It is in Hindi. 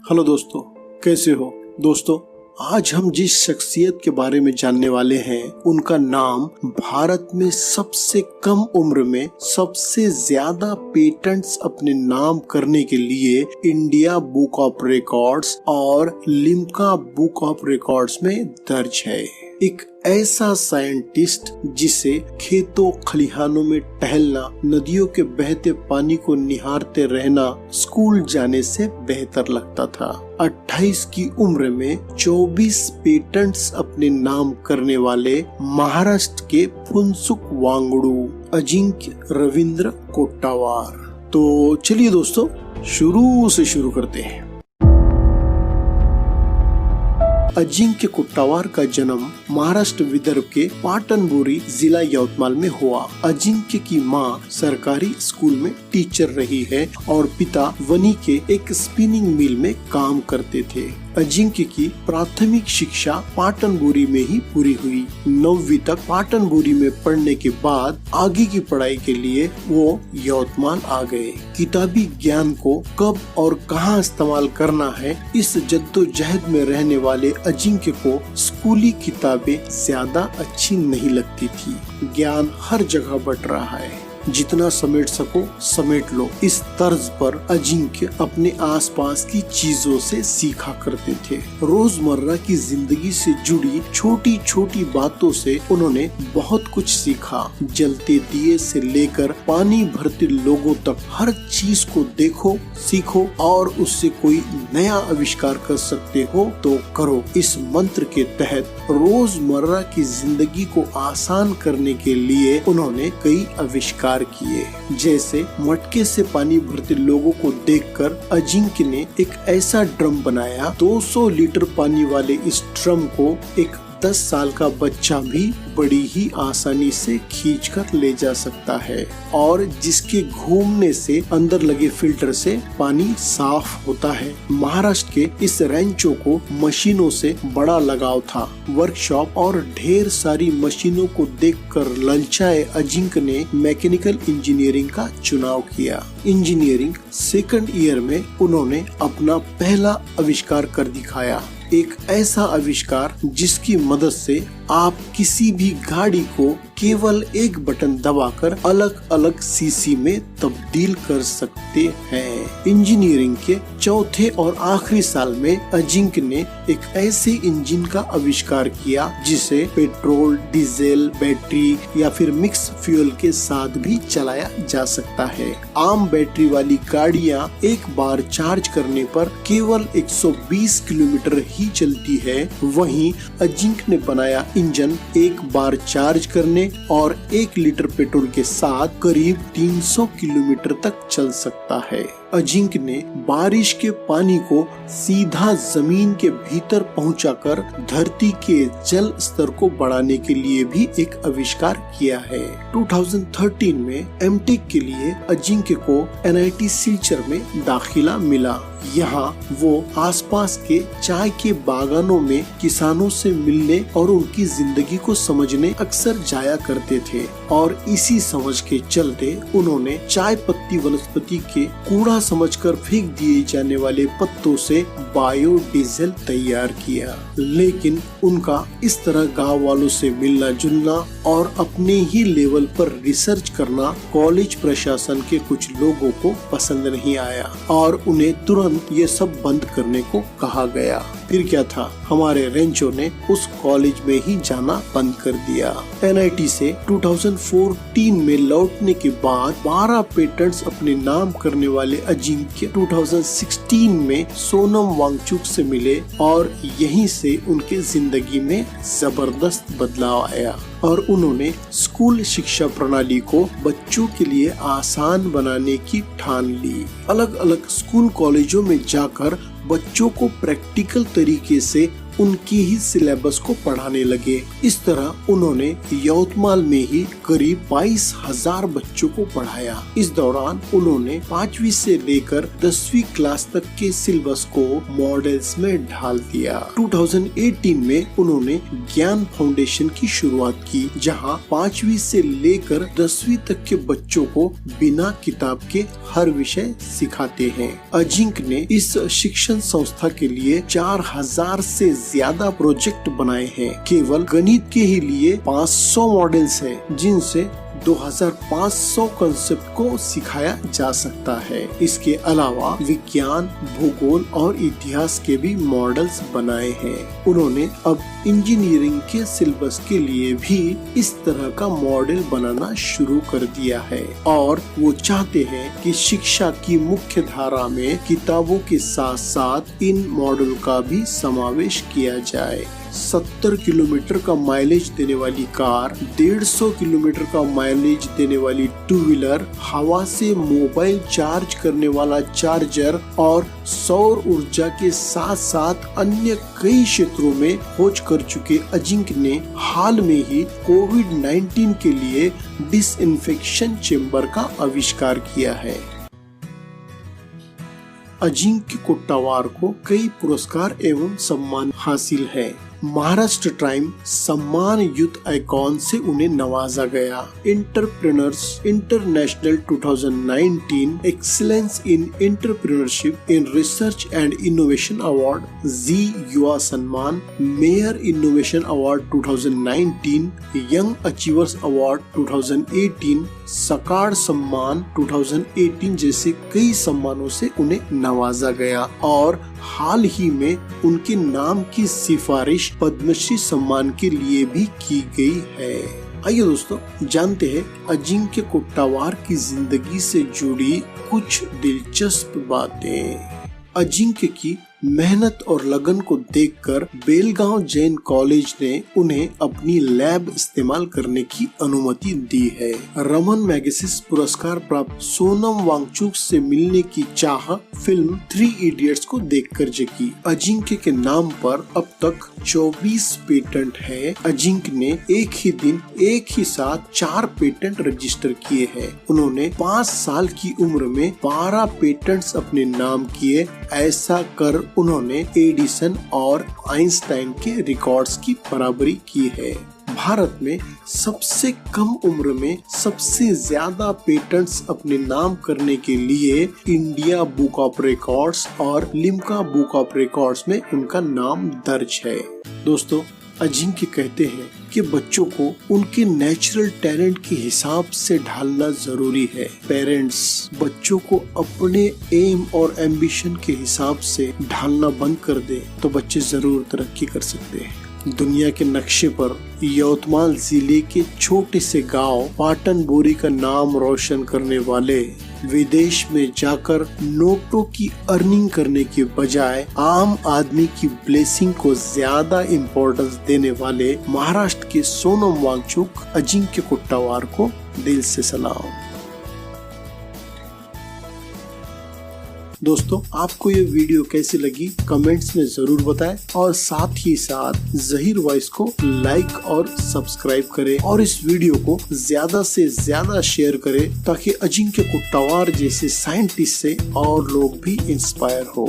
हेलो दोस्तों, कैसे हो दोस्तों। आज हम जिस शख्सियत के बारे में जानने वाले हैं उनका नाम भारत में सबसे कम उम्र में सबसे ज्यादा पेटेंट्स अपने नाम करने के लिए इंडिया बुक ऑफ रिकॉर्ड्स और लिम्का बुक ऑफ रिकॉर्ड्स में दर्ज है। एक ऐसा साइंटिस्ट जिसे खेतों खलिहानों में टहलना, नदियों के बहते पानी को निहारते रहना स्कूल जाने से बेहतर लगता था। 28 की उम्र में 24 पेटेंट्स अपने नाम करने वाले महाराष्ट्र के फुनसुक वांगडू अजिंक्य रविंद्र कोट्टावार। तो चलिए दोस्तों, शुरू से शुरू करते हैं। अजिंक्य कोट्टावार का जन्म महाराष्ट्र विदर्भ के पाटनबुरी जिला यवतमाल में हुआ। अजिंक्य की मां सरकारी स्कूल में टीचर रही है और पिता वनी के एक स्पिनिंग मिल में काम करते थे। अजिंक्य की प्राथमिक शिक्षा पाटनबुरी में ही पूरी हुई। 9वीं तक पाटनबुरी में पढ़ने के बाद आगे की पढ़ाई के लिए वो यवतमाल आ गए। किताबी ज्ञान को कब और कहां इस्तेमाल करना है, इस जद्दोजहद में रहने वाले अजिंक्य को स्कूली किताबें ज्यादा अच्छी नहीं लगती थी। ज्ञान हर जगह बट रहा है, जितना समेट सको समेट लो, इस तर्ज पर अजिंक्य अपने आसपास की चीजों से सीखा करते थे। रोजमर्रा की जिंदगी से जुड़ी छोटी छोटी बातों से उन्होंने बहुत कुछ सीखा। जलते दिए से लेकर पानी भरते लोगों तक हर चीज को देखो, सीखो और उससे कोई नया आविष्कार कर सकते हो तो करो। इस मंत्र के तहत रोजमर्रा की जिंदगी को आसान करने के लिए उन्होंने कई आविष्कार किए। जैसे मटके से पानी भरते लोगों को देखकर अजिंक्य ने एक ऐसा ड्रम बनाया। 200 लीटर पानी वाले इस ड्रम को एक 10 साल का बच्चा भी बड़ी ही आसानी से खींचकर ले जा सकता है और जिसके घूमने से अंदर लगे फिल्टर से पानी साफ होता है। महाराष्ट्र के इस रेंचो को मशीनों से बड़ा लगाव था। वर्कशॉप और ढेर सारी मशीनों को देखकर ललचाए अजिंक्य ने मैकेनिकल इंजीनियरिंग का चुनाव किया। इंजीनियरिंग सेकंड ईयर में उन्होंने अपना पहला आविष्कार कर दिखाया। एक ऐसा आविष्कार जिसकी मदद से आप किसी भी गाड़ी को केवल एक बटन दबाकर अलग अलग सीसी में तब्दील कर सकते हैं। इंजीनियरिंग के चौथे और आखिरी साल में अजिंक्य ने एक ऐसे इंजन का आविष्कार किया जिसे पेट्रोल, डीजल, बैटरी या फिर मिक्स फ्यूल के साथ भी चलाया जा सकता है। आम बैटरी वाली गाड़ियां एक बार चार्ज करने पर केवल 120 किलोमीटर ही चलती है, वहीं अजिंक्य ने बनाया इंजन एक बार चार्ज करने और 1 लीटर पेट्रोल के साथ करीब 300 किलोमीटर तक चल सकता है। अजिंक्य ने बारिश के पानी को सीधा जमीन के भीतर पहुंचाकर धरती के जल स्तर को बढ़ाने के लिए भी एक आविष्कार किया है। 2013 में एमटेक के लिए अजिंक्य को NIT सिलचर में दाखिला मिला। यहाँ वो आसपास के चाय के बागानों में किसानों से मिलने और उनकी जिंदगी को समझने अक्सर जाया करते थे और इसी समझ के चलते उन्होंने चाय पत्ती वनस्पति के कूड़ा समझकर फेंक दिए जाने वाले पत्तों से बायोडीजल तैयार किया। लेकिन उनका इस तरह गांव वालों से मिलना जुलना और अपने ही लेवल पर रिसर्च करना कॉलेज प्रशासन के कुछ लोगों को पसंद नहीं आया और उन्हें तुरंत ये सब बंद करने को कहा गया। फिर क्या था, हमारे रेंचो ने उस कॉलेज में ही जाना बंद कर दिया। NIT से 2014 में लौटने के बाद 12 पेटेंट्स अपने नाम करने वाले अजिंक्य 2016 में सोनम वांगचुक से मिले और यहीं से उनके जिंदगी में जबरदस्त बदलाव आया और उन्होंने स्कूल शिक्षा प्रणाली को बच्चों के लिए आसान बनाने की ठान ली। अलग अलग स्कूल कॉलेजों में जाकर बच्चों को प्रैक्टिकल तरीके से उनकी ही सिलेबस को पढ़ाने लगे। इस तरह उन्होंने यवतमाल में ही करीब 22,000 बच्चों को पढ़ाया। इस दौरान उन्होंने 5वीं से लेकर 10वीं क्लास तक के सिलेबस को मॉडल्स में ढाल दिया। 2018 में उन्होंने ज्ञान फाउंडेशन की शुरुआत की, जहां 5वीं से लेकर 10वीं तक के बच्चों को बिना किताब के हर विषय सिखाते हैं। अजिंक ने इस शिक्षण संस्था के लिए 4000 से ज्यादा प्रोजेक्ट बनाए हैं। केवल गणित के ही लिए 500 मॉडल्स हैं, जिनसे 2500 कंसेप्ट को सिखाया जा सकता है। इसके अलावा विज्ञान, भूगोल और इतिहास के भी मॉडल्स बनाए हैं। उन्होंने अब इंजीनियरिंग के सिलेबस के लिए भी इस तरह का मॉडल बनाना शुरू कर दिया है और वो चाहते हैं कि शिक्षा की मुख्य धारा में किताबों के साथ साथ इन मॉडल का भी समावेश किया जाए। 70 किलोमीटर का माइलेज देने वाली कार, 150 किलोमीटर का माइलेज देने वाली टू व्हीलर, हवा से मोबाइल चार्ज करने वाला चार्जर और सौर ऊर्जा के साथ साथ अन्य कई क्षेत्रों में खोज कर चुके अजिंक ने हाल में ही कोविड-19 के लिए डिसइंफेक्शन चेंबर का आविष्कार किया है। अजिंक्य कुट्टावार को कई पुरस्कार एवं सम्मान हासिल है। महाराष्ट्र टाइम सम्मान यूथ आइकॉन से उन्हें नवाजा गया। Entrepreneurs international 2019 excellence in entrepreneurship in research and innovation award, Zee Yuva सम्मान, mayor innovation award 2019, young achievers award 2018, सकार सम्मान 2018 जैसे कई सम्मानों से उन्हें नवाजा गया और हाल ही में उनके नाम की सिफारिश पद्मश्री सम्मान के लिए भी की गई है। आइए दोस्तों जानते हैं अजिंक्य कुट्टावार की जिंदगी से जुड़ी कुछ दिलचस्प बातें। अजिंक्य की मेहनत और लगन को देखकर बेलगांव जैन कॉलेज ने उन्हें अपनी लैब इस्तेमाल करने की अनुमति दी है। रमन मैगसेसे पुरस्कार प्राप्त सोनम वांगचुक से मिलने की चाह फिल्म 3 इडियट्स को देखकर जगी। अजिंक्य के नाम पर अब तक 24 पेटेंट है। अजिंक्य ने एक ही दिन एक ही साथ 4 पेटेंट रजिस्टर किए हैं। उन्होंने 5 साल की उम्र में 12 पेटेंट्स अपने नाम किए। ऐसा कर उन्होंने एडिसन और आइंस्टाइन के रिकॉर्ड्स की बराबरी की है। भारत में सबसे कम उम्र में सबसे ज्यादा पेटेंट्स अपने नाम करने के लिए इंडिया बुक ऑफ रिकॉर्ड्स और लिम्का बुक ऑफ रिकॉर्ड्स में उनका नाम दर्ज है। दोस्तों अजिंक्य कहते हैं कि बच्चों को उनके नेचुरल टैलेंट के हिसाब से ढालना जरूरी है। पेरेंट्स बच्चों को अपने एम और एम्बिशन के हिसाब से ढालना बंद कर दे तो बच्चे जरूर तरक्की कर सकते हैं। दुनिया के नक्शे पर यवतमाल जिले के छोटे से गांव पाटनबोरी का नाम रोशन करने वाले विदेश में जाकर नोटों की अर्निंग करने के बजाय आम आदमी की ब्लेसिंग को ज्यादा इम्पोर्टेंस देने वाले महाराष्ट्र के सोनम वांगचुक अजिंक्य कुट्टावार को दिल से सलाम। दोस्तों आपको ये वीडियो कैसी लगी कमेंट्स में जरूर बताएं और साथ ही साथ ज़हीर वॉइस को लाइक और सब्सक्राइब करें और इस वीडियो को ज्यादा से ज्यादा शेयर करें ताकि अजिंक्य कुट्टावार जैसे साइंटिस्ट से और लोग भी इंस्पायर हो।